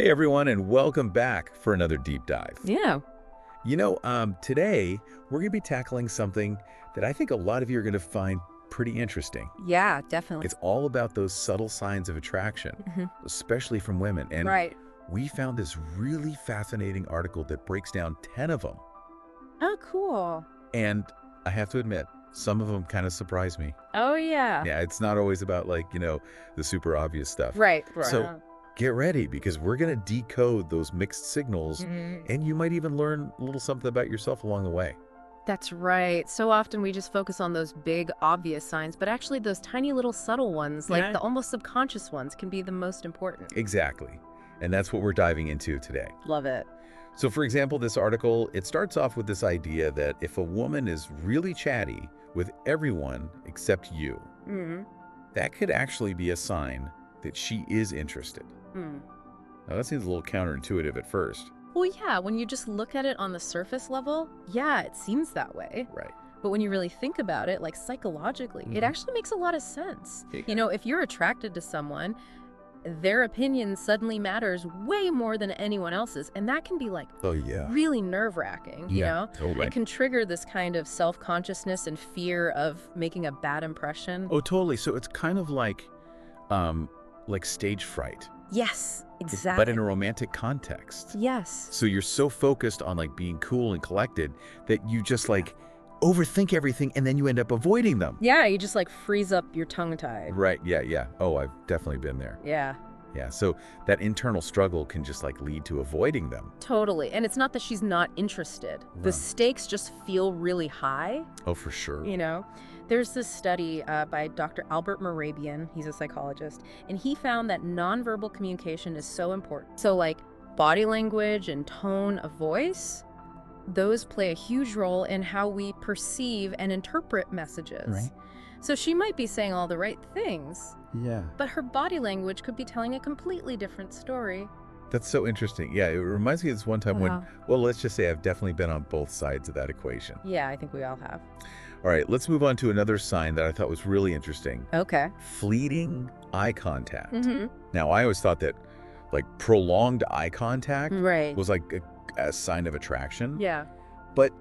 Hey everyone, and welcome back for another deep dive. Yeah. Today we're going to be tackling something that I think a lot of you are going to find pretty interesting. Yeah, definitely. It's all about those subtle signs of attraction, especially from women. And Right. we found this really fascinating article that breaks down 10 of them. Oh, cool. And I have to admit, some of them kind of surprised me. Oh, yeah. Yeah, it's not always about the super obvious stuff. Right. So get ready, because we're going to decode those mixed signals, and you might even learn a little something about yourself along the way. That's right. So often we just focus on those big, obvious signs, but actually those tiny little subtle ones, like the almost subconscious ones, can be the most important. Exactly. And that's what we're diving into today. Love it. So for example, this article, it starts off with this idea that if a woman is really chatty with everyone except you, that could actually be a sign that she is interested. Now that seems a little counterintuitive at first. Well, yeah, when you just look at it on the surface level, yeah, it seems that way. Right. But when you really think about it, like psychologically, it actually makes a lot of sense. You know, if you're attracted to someone, their opinion suddenly matters way more than anyone else's. And that can be like really nerve-wracking, you know? Totally. It can trigger this kind of self-consciousness and fear of making a bad impression. Oh, totally. So it's kind of like stage fright. Yes, exactly. But in a romantic context. Yes. So you're so focused on being cool and collected that you just overthink everything, and then you end up avoiding them. Yeah, you just freeze up your tongue-tied. Right, yeah. Oh, I've definitely been there. Yeah. Yeah, so that internal struggle can just lead to avoiding them. Totally. And it's not that she's not interested. The stakes just feel really high. Oh, for sure. You know, there's this study by Dr. Albert Morabian. He's a psychologist. And he found that nonverbal communication is so important. So body language and tone of voice, those play a huge role in how we perceive and interpret messages. Right. So she might be saying all the right things, Yeah. but her body language could be telling a completely different story. That's so interesting. Yeah, it reminds me of this one time when, well, let's just say I've definitely been on both sides of that equation. Yeah, I think we all have. All right, let's move on to another sign that I thought was really interesting. Okay. Fleeting eye contact. Now, I always thought that prolonged eye contact was a sign of attraction. Yeah. But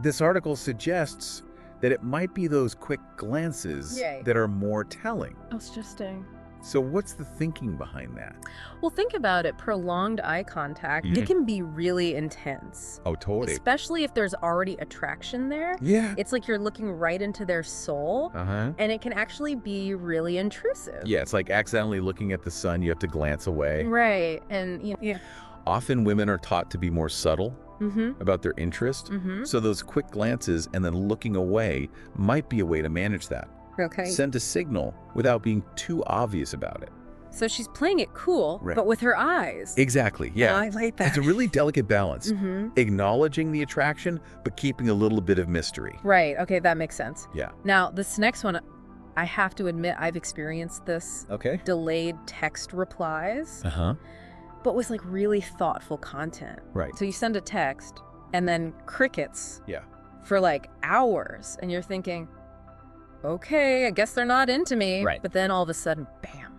this article suggests that it might be those quick glances that are more telling. Interesting. So what's the thinking behind that? Well, think about it. Prolonged eye contact, it can be really intense. Oh, totally. Especially if there's already attraction there. Yeah. It's like you're looking right into their soul, and it can actually be really intrusive. Yeah, it's like accidentally looking at the sun, you have to glance away. Right. And, Often women are taught to be more subtle about their interest. So those quick glances and then looking away might be a way to manage that. Okay. Send a signal without being too obvious about it. So she's playing it cool, but with her eyes. Exactly, yeah. I like that. It's a really delicate balance. Acknowledging the attraction, but keeping a little bit of mystery. Right, okay, that makes sense. Yeah. Now, this next one, I have to admit I've experienced this. Okay. Delayed text replies. But with really thoughtful content. Right. So you send a text and then crickets. Yeah. For hours, and you're thinking, okay, I guess they're not into me. Right. But then all of a sudden, bam,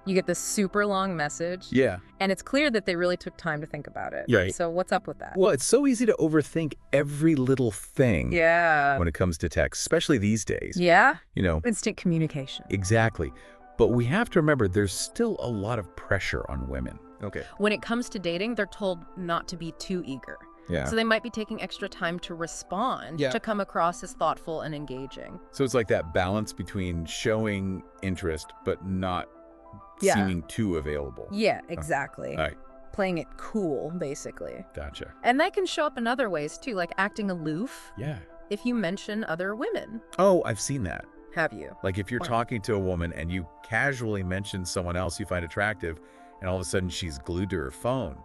you get this super long message. Yeah. And it's clear that they really took time to think about it. Right. So what's up with that? Well, it's so easy to overthink every little thing when it comes to text, especially these days. Yeah. Instant communication. Exactly. But we have to remember there's still a lot of pressure on women. Okay. When it comes to dating, they're told not to be too eager. Yeah. So they might be taking extra time to respond to come across as thoughtful and engaging. So it's like that balance between showing interest but not seeming too available. Yeah, exactly. All right. Playing it cool, basically. Gotcha. And that can show up in other ways, too, like acting aloof. Yeah. If you mention other women. Oh, I've seen that. Have you? Like if you're talking to a woman and you casually mention someone else you find attractive, and all of a sudden she's glued to her phone.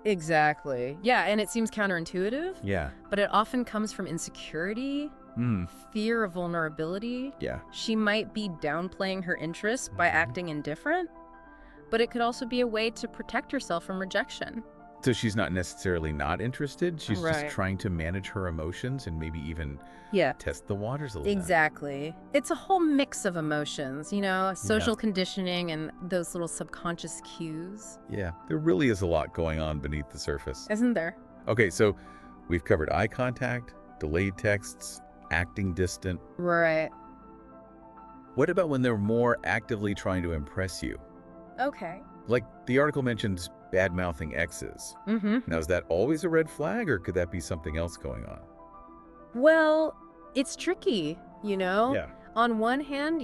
Exactly. Yeah, and it seems counterintuitive. Yeah. But it often comes from insecurity, fear of vulnerability. Yeah. She might be downplaying her interests by acting indifferent, but it could also be a way to protect herself from rejection. So she's not necessarily not interested. She's just Right. trying to manage her emotions and maybe even Yeah. test the waters a little bit. Exactly. It's a whole mix of emotions, social conditioning and those little subconscious cues. Yeah, there really is a lot going on beneath the surface. Isn't there? Okay, so we've covered eye contact, delayed texts, acting distant. Right. What about when they're more actively trying to impress you? Okay. Like the article mentions bad-mouthing exes. Mm-hmm. Now, is that always a red flag, or could that be something else going on? Well, it's tricky, Yeah. On one hand,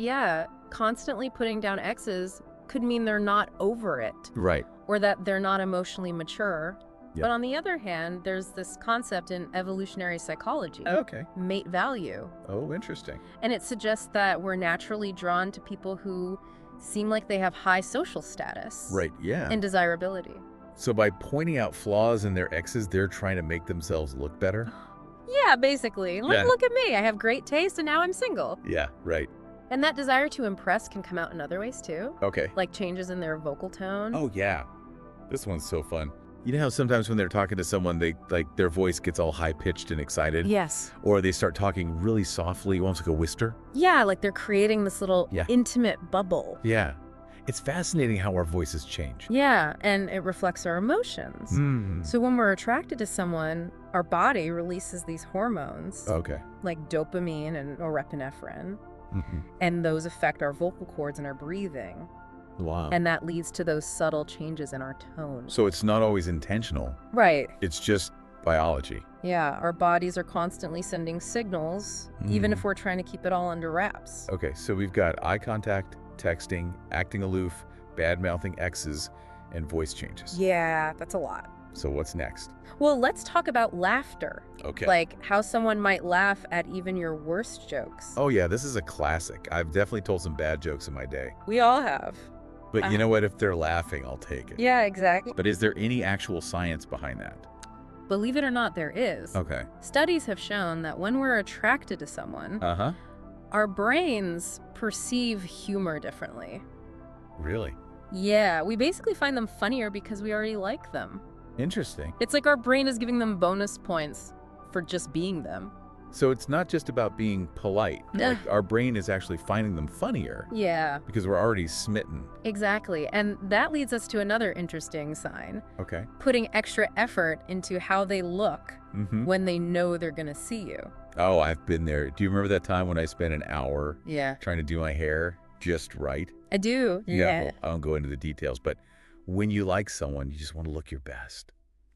constantly putting down exes could mean they're not over it Right. or that they're not emotionally mature. Yeah. But on the other hand, there's this concept in evolutionary psychology, Okay. mate value. Oh, interesting. And it suggests that we're naturally drawn to people who seem like they have high social status Right, yeah. and desirability. So by pointing out flaws in their exes, they're trying to make themselves look better? Yeah, basically. Like, Yeah. look at me. I have great taste and now I'm single. Yeah, right. And that desire to impress can come out in other ways too, Okay. like changes in their vocal tone. Oh, yeah. This one's so fun. You know how sometimes when they're talking to someone, their voice gets all high-pitched and excited? Yes. Or they start talking really softly, almost like a whisper? Yeah, like they're creating this little Yeah. intimate bubble. Yeah. It's fascinating how our voices change. Yeah, and it reflects our emotions. Mm. So when we're attracted to someone, our body releases these hormones Okay. like dopamine and norepinephrine, Mm-hmm. and those affect our vocal cords and our breathing. Wow. And that leads to those subtle changes in our tone. So it's not always intentional. Right. It's just biology. Yeah, our bodies are constantly sending signals, even Mm. if we're trying to keep it all under wraps. Okay, so we've got eye contact, texting, acting aloof, bad-mouthing exes, and voice changes. Yeah, that's a lot. So what's next? Well, let's talk about laughter. Okay. Like how someone might laugh at even your worst jokes. Oh yeah, this is a classic. I've definitely told some bad jokes in my day. We all have. But you know what? If they're laughing, I'll take it. Yeah, exactly. But is there any actual science behind that? Believe it or not, there is. Okay. Studies have shown that when we're attracted to someone, Uh-huh. our brains perceive humor differently. Really? Yeah, we basically find them funnier because we already like them. Interesting. It's like our brain is giving them bonus points for just being them. So it's not just about being polite. Like our brain is actually finding them funnier Yeah, because we're already smitten. exactly. And that leads us to another interesting sign. Okay. Putting extra effort into how they look Mm-hmm. when they know they're gonna see you. Oh, I've been there. Do you remember that time when I spent an hour Yeah. trying to do my hair just right? I do. Well, I don't go into the details, but when you like someone, you just want to look your best.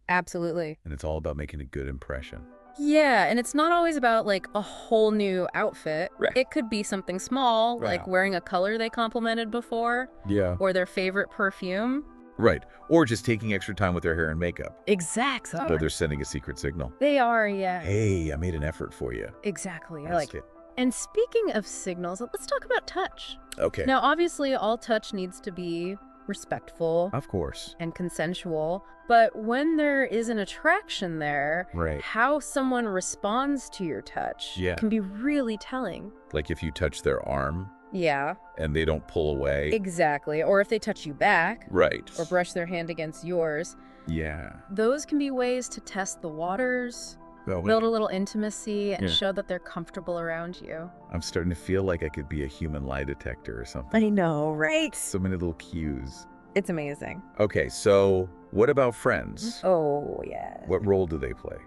Absolutely. And it's all about making a good impression. Yeah, and it's not always about like a whole new outfit. Right. It could be something small, Right. like wearing a color they complimented before, Yeah. or their favorite perfume. Right. Or just taking extra time with their hair and makeup. Exactly. So they're sending a secret signal. They are, yeah. Hey, I made an effort for you. Exactly. I That's like it. And speaking of signals, let's talk about touch. Okay. Now, obviously, all touch needs to be respectful Of course. and consensual, but when there is an attraction there, Right. how someone responds to your touch Yeah. can be really telling. Like if you touch their arm Yeah, and they don't pull away. exactly. Or if they touch you back Right. or brush their hand against yours, Yeah. those can be ways to test the waters, Oh, build a little intimacy, and Yeah. show that they're comfortable around you. I'm starting to feel like I could be a human lie detector or something. I know, right? So many little cues. It's amazing. Okay, so what about friends? Oh, yeah. What role do they play?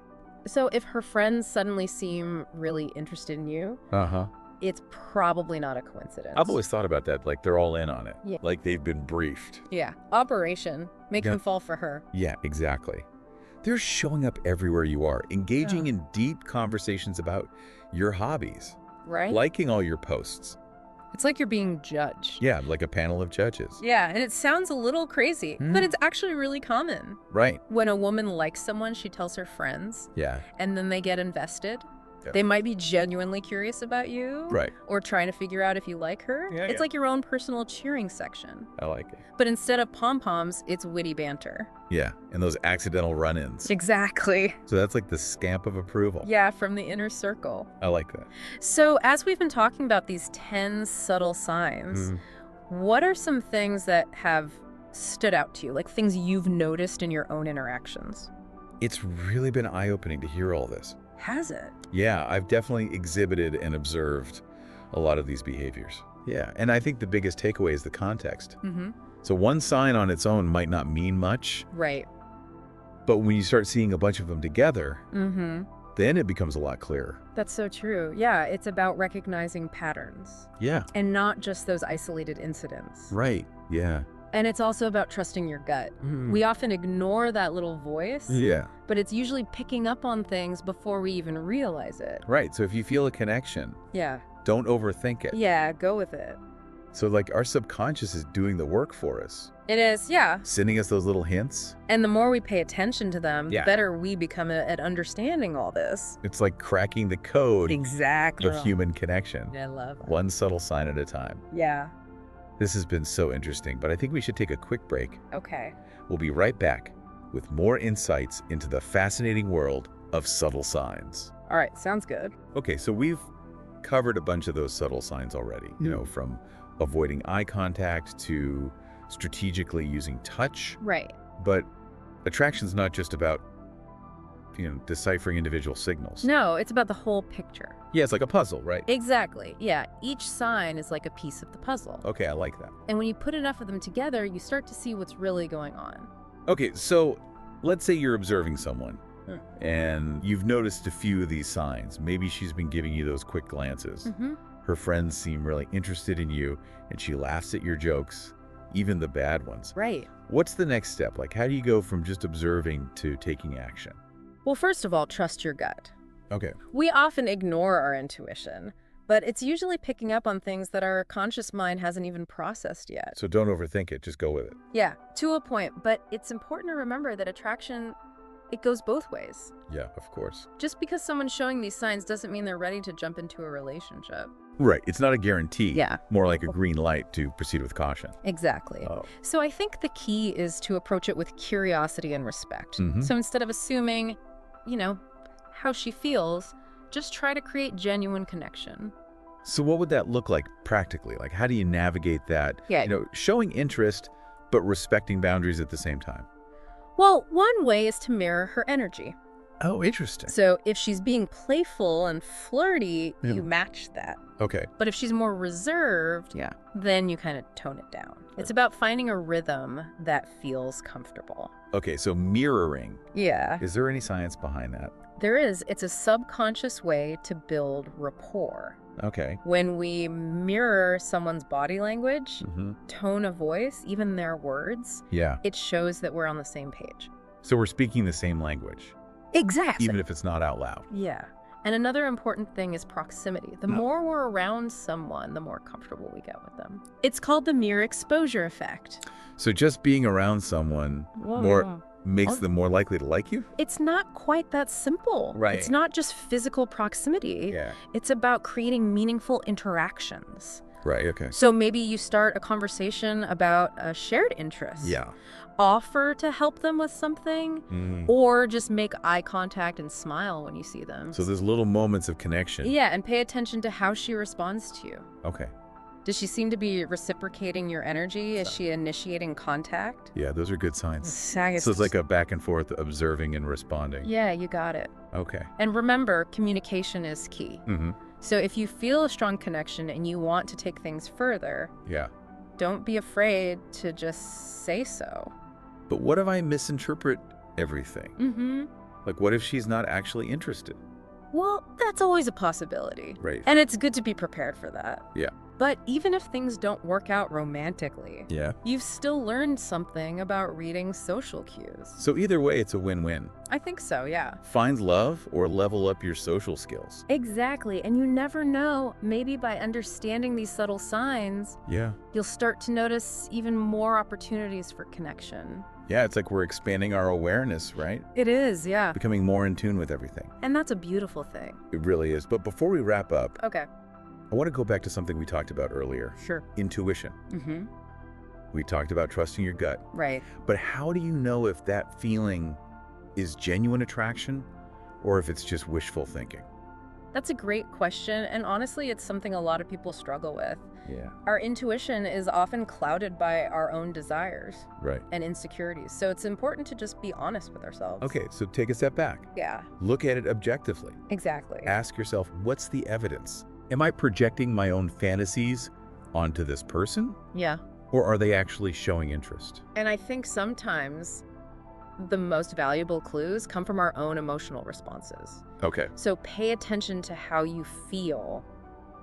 So if her friends suddenly seem really interested in you, Uh-huh. it's probably not a coincidence. I've always thought about that, like they're all in on it. Yeah. Like they've been briefed. Yeah. Operation. Make Yeah. them fall for her. Yeah, exactly. They're showing up everywhere you are, engaging Yeah. in deep conversations about your hobbies, Right? liking all your posts. It's like you're being judged. Yeah, like a panel of judges. Yeah, and it sounds a little crazy, Mm. but it's actually really common. Right. When a woman likes someone, she tells her friends, Yeah. and then they get invested. Yeah. They might be genuinely curious about you. Right. Or trying to figure out if you like her. Yeah, It's yeah. like your own personal cheering section. I like it. But instead of pom-poms, it's witty banter. Yeah, and those accidental run-ins. Exactly. So that's like the stamp of approval. Yeah, from the inner circle. I like that. So as we've been talking about these 10 subtle signs, Mm. what are some things that have stood out to you, like things you've noticed in your own interactions? It's really been eye-opening to hear all this. Has it? Yeah, I've definitely exhibited and observed a lot of these behaviors. Yeah, and I think the biggest takeaway is the context. Mm-hmm. So one sign on its own might not mean much, Right. but when you start seeing a bunch of them together, Mm-hmm. then it becomes a lot clearer. That's so true. Yeah, it's about recognizing patterns Yeah, and not just those isolated incidents. right. Yeah. And it's also about trusting your gut. We often ignore that little voice, Yeah. but it's usually picking up on things before we even realize it. Right, so if you feel a connection, Yeah. don't overthink it. Yeah, go with it. So like our subconscious is doing the work for us, It is, yeah. sending us those little hints. And the more we pay attention to them, Yeah. the better we become at understanding all this. It's like cracking the code Exactly. of human connection, I love that. one subtle sign at a time. Yeah. This has been so interesting, but I think we should take a quick break. Okay. We'll be right back with more insights into the fascinating world of subtle signs. All right, sounds good. Okay, so we've covered a bunch of those subtle signs already, you know, from avoiding eye contact to strategically using touch. Right. But attraction's not just about, deciphering individual signals. No, it's about the whole picture. Yeah, it's like a puzzle, right? Exactly. Yeah, each sign is like a piece of the puzzle. Okay, I like that. And when you put enough of them together, you start to see what's really going on. Okay, so let's say you're observing someone Hmm. and you've noticed a few of these signs. Maybe she's been giving you those quick glances. Mm-hmm. Her friends seem really interested in you and she laughs at your jokes, even the bad ones. Right. What's the next step? Like, how do you go from just observing to taking action? Well, first of all, trust your gut. Okay. We often ignore our intuition, but it's usually picking up on things that our conscious mind hasn't even processed yet. So don't overthink it, just go with it. Yeah, to a point, but it's important to remember that attraction, it goes both ways. Yeah, of course. Just because someone's showing these signs doesn't mean they're ready to jump into a relationship. Right, it's not a guarantee. Yeah. More like a green light to proceed with caution. Exactly. Oh. So I think the key is to approach it with curiosity and respect. Mhm. So instead of assuming, how she feels, just try to create genuine connection. So what would that look like practically? Like, how do you navigate that? Yeah. Showing interest, but respecting boundaries at the same time. Well, one way is to mirror her energy. Oh, interesting. So if she's being playful and flirty, Yeah. you match that. Okay. But if she's more reserved, then you kind of tone it down. It's about finding a rhythm that feels comfortable. Okay, so mirroring. Yeah. Is there any science behind that? There is. It's a subconscious way to build rapport. Okay. When we mirror someone's body language, Mm-hmm. tone of voice, even their words, Yeah. it shows that we're on the same page. So we're speaking the same language, Exactly. even if it's not out loud. Yeah. And another important thing is proximity. The more we're around someone, the more comfortable we get with them. It's called the mere exposure effect. So just being around someone makes them more likely to like you? It's not quite that simple. Right. It's not just physical proximity. Yeah. It's about creating meaningful interactions. Right, okay. So maybe you start a conversation about a shared interest. Yeah. Offer to help them with something, Mm. or just make eye contact and smile when you see them. So there's little moments of connection. Yeah, and pay attention to how she responds to you. Okay. Does she seem to be reciprocating your energy? Is she initiating contact? Yeah, those are good signs. So it's like a back and forth observing and responding. Yeah, you got it. Okay. And remember, communication is key. Mm-hmm. So if you feel a strong connection and you want to take things further, Yeah. don't be afraid to just say so. But what if I misinterpret everything? Mm-hmm. Like, what if she's not actually interested? Well, that's always a possibility. Right. And it's good to be prepared for that. Yeah. But even if things don't work out romantically, Yeah. you've still learned something about reading social cues. So either way, it's a win-win. I think so, yeah. Find love or level up your social skills. Exactly. And you never know, maybe by understanding these subtle signs, Yeah. you'll start to notice even more opportunities for connection. Yeah, it's like we're expanding our awareness, right? It is, yeah. Becoming more in tune with everything. And that's a beautiful thing. It really is. But before we wrap up, Okay. I want to go back to something we talked about earlier. Sure. Intuition. Mm-hmm. We talked about trusting your gut. Right. But how do you know if that feeling is genuine attraction or if it's just wishful thinking? That's a great question, and honestly, it's something a lot of people struggle with. Yeah. Our intuition is often clouded by our own desires Right. and insecurities, so it's important to just be honest with ourselves. Okay, so take a step back. Yeah, Look at it objectively. exactly. Ask yourself, what's the evidence? Am I projecting my own fantasies onto this person? Yeah. Or are they actually showing interest? And I think sometimes the most valuable clues come from our own emotional responses. Okay. So pay attention to how you feel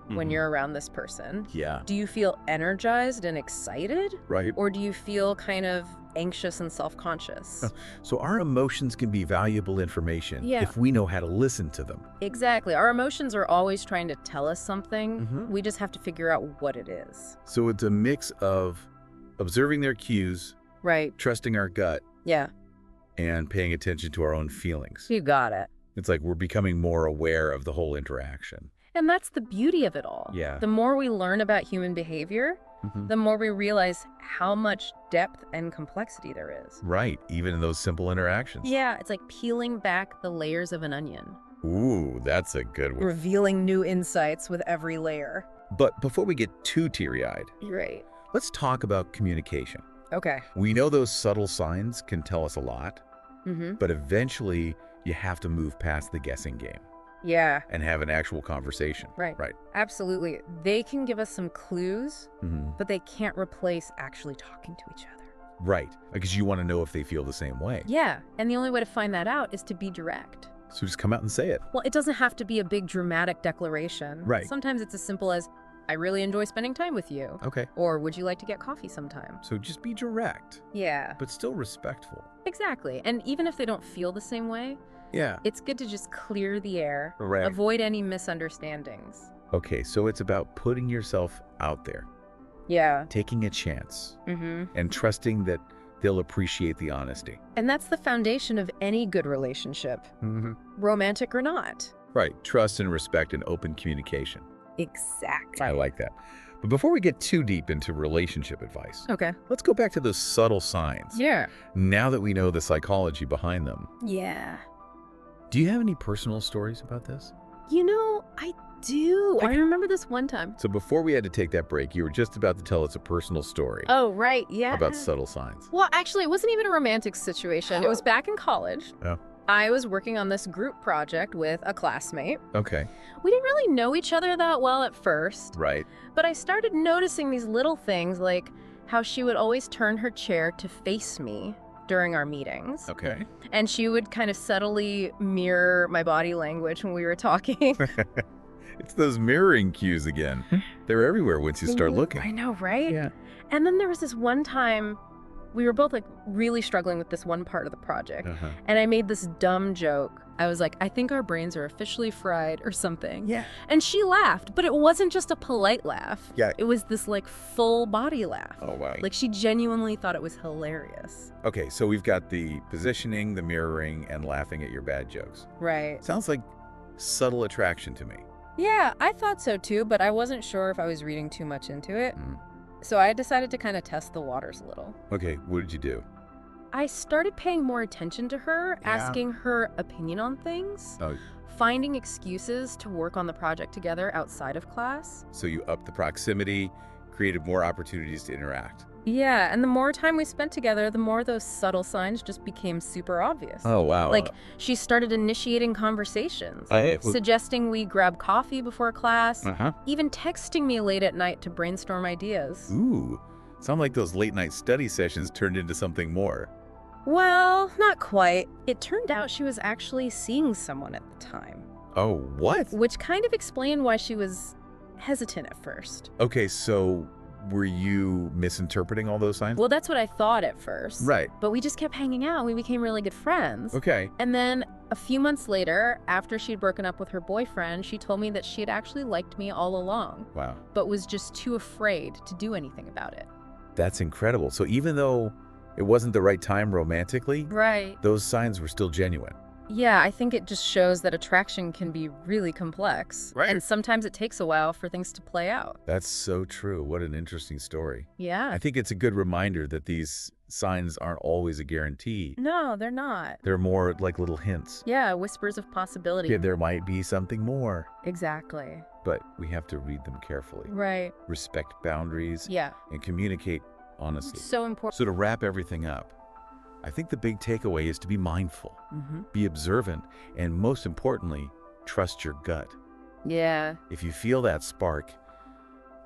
when you're around this person. Yeah. Do you feel energized and excited? Right. Or do you feel kind of anxious and self-conscious? So our emotions can be valuable information Yeah. if we know how to listen to them. Exactly. Our emotions are always trying to tell us something. Mhm. We just have to figure out what it is. So it's a mix of observing their cues, Right. trusting our gut, Yeah. and paying attention to our own feelings. You got it. It's like we're becoming more aware of the whole interaction. And that's the beauty of it all. Yeah. The more we learn about human behavior, the more we realize how much depth and complexity there is. Right, even in those simple interactions. Yeah, it's like peeling back the layers of an onion, Ooh, that's a good one. revealing new insights with every layer. But before we get too teary-eyed, Right. let's talk about communication. Okay. We know those subtle signs can tell us a lot, Mm-hmm. but eventually you have to move past the guessing game Yeah, and have an actual conversation. right. Right. Absolutely. They can give us some clues, Mhm. but they can't replace actually talking to each other. Right, because you want to know if they feel the same way. Yeah, and the only way to find that out is to be direct. So just come out and say it. Well, it doesn't have to be a big dramatic declaration. Right. Sometimes it's as simple as, I really enjoy spending time with you. Okay. Or would you like to get coffee sometime? So just be direct, Yeah, but still respectful. exactly. And even if they don't feel the same way, Yeah. it's good to just clear the air, Right. avoid any misunderstandings. Okay, so it's about putting yourself out there, Yeah. taking a chance, Mm-hmm. and trusting that they'll appreciate the honesty. And that's the foundation of any good relationship, romantic or not. Right, trust and respect and open communication. Exactly. I like that. But before we get too deep into relationship advice, Okay. let's go back to those subtle signs. Yeah. Now that we know the psychology behind them, Yeah. do you have any personal stories about this? You know, I do. I Okay. remember this one time. So before we had to take that break, you were just about to tell us a personal story Oh, right. Yeah. about subtle signs. Well, actually, it wasn't even a romantic situation. It was back in college. Oh. I was working on this group project with a classmate. Okay, We didn't really know each other that well at first, right. but I started noticing these little things like how she would always turn her chair to face me during our meetings. Okay. And she would kind of subtly mirror my body language when we were talking. It's those mirroring cues again. They're everywhere once you start looking. I know, right? Yeah. And then there was this one time we were both like really struggling with this one part of the project. Uh-huh. And I made this dumb joke. I was like, I think our brains are officially fried or something. Yeah. And she laughed, but it wasn't just a polite laugh. Yeah. It was this like full body laugh. Oh, wow. Like she genuinely thought it was hilarious. Okay, so we've got the positioning, the mirroring, and laughing at your bad jokes. Right. Sounds like subtle attraction to me. Yeah, I thought so too, but I wasn't sure if I was reading too much into it. Mm. So I decided to kind of test the waters a little. Okay, what did you do? I started paying more attention to her, Yeah. asking her opinion on things, Oh, finding excuses to work on the project together outside of class. so you upped the proximity, created more opportunities to interact. Yeah, and the more time we spent together, the more those subtle signs just became super obvious. Oh, wow. Like, she started initiating conversations, I- suggesting we grab coffee before class, Uh-huh. even texting me late at night to brainstorm ideas. Ooh, sound like those late night study sessions turned into something more. Well, not quite. It turned out she was actually seeing someone at the time, Oh, what? which kind of explained why she was hesitant at first. Okay, so were you misinterpreting all those signs? Well, that's what I thought at first. Right. But we just kept hanging out and we became really good friends. Okay. And then a few months later, after she'd broken up with her boyfriend, she told me that she had actually liked me all along, Wow. but was just too afraid to do anything about it. That's incredible. So even though it wasn't the right time romantically, Right. those signs were still genuine. Yeah, I think it just shows that attraction can be really complex. Right. And sometimes it takes a while for things to play out. That's so true. What an interesting story. Yeah. I think it's a good reminder that these signs aren't always a guarantee. No, they're not. They're more like little hints. Yeah, whispers of possibility. Yeah, there might be something more, Exactly. but we have to read them carefully. Right. Respect boundaries Yeah. and communicate honestly. So important. So to wrap everything up, I think the big takeaway is to be mindful, be observant, and most importantly, trust your gut. Yeah. If you feel that spark,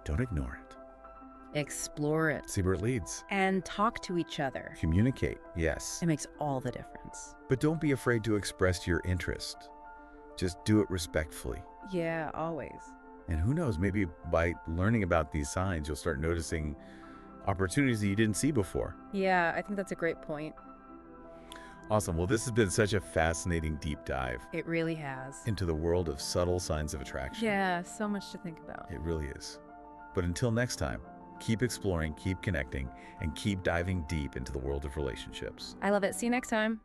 don't ignore it. Explore it. See where it leads. And talk to each other. Communicate, yes. It makes all the difference. But don't be afraid to express your interest. Just do it respectfully. Yeah, always. And who knows, maybe by learning about these signs, you'll start noticing opportunities that you didn't see before. Yeah, I think that's a great point. Awesome. Well, this has been such a fascinating deep dive It really has. into the world of subtle signs of attraction. Yeah, so much to think about. It really is. But until next time, keep exploring, keep connecting, and keep diving deep into the world of relationships. I love it. See you next time.